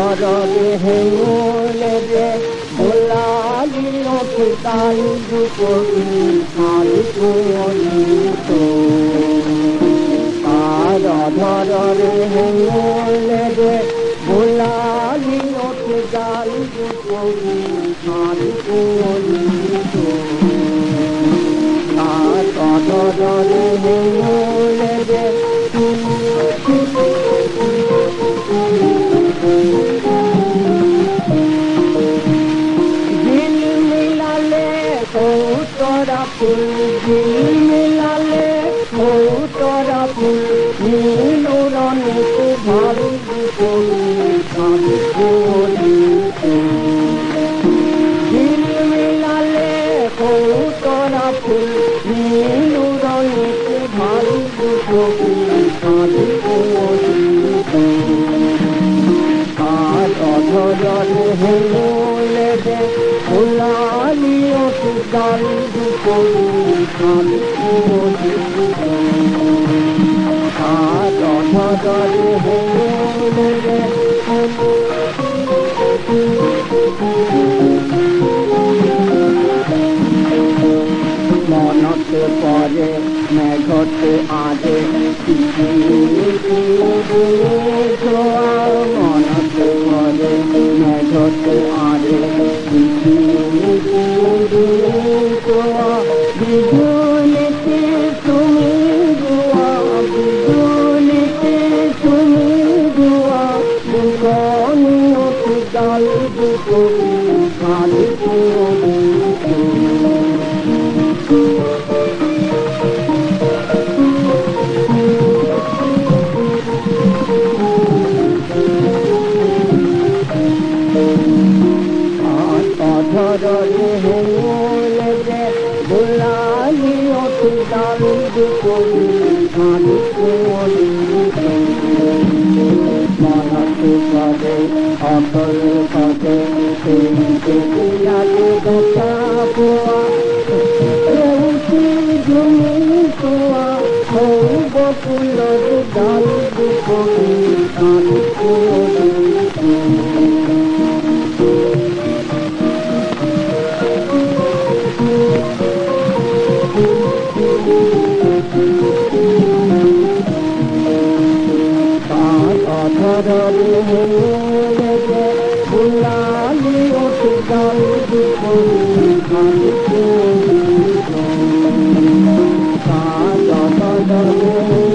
অধরে হেঙুলে যে ভোলালি ওঠে তাল দুপুরি আর কুমলিত আর অধরে হেঙুলে যে ভোলালি ওঠে তাল দুপুরি আর কুমলিত আর অধরে হেঙুলে যে তোরা ফুল ঝিল মিলালে ও তোরা ফুল নীল রঙে ভালো ঝিল মিলালে ও তোরা ফুল নীল রঙে ভালো আর অধরে হেলে দে ফুলালি ওঠে গাল দুপুরি আর অধরে হেলে দে মনতে পরে মেঘতে আজে মনতে পরে মেঘতে আজে বিজুলিতে তুমি গুয়া বিজুলিতে তুমি গুয়া দুগনি ওঠে গাল দুপুরি খালি অধরে হেলে যে ভোলালি ওঠে গাল দুপুরি খালি কুমলিত মনতে পদে অকল পদে পিয়ালে গোটা পোয়া ঝুমি পোয়া ও বকুল গাল দুপুরি খালি কুমলিত অধরে হেলে যে ভোলালি ওঠে গাল দুপুরি খালি কুমলিত অধরে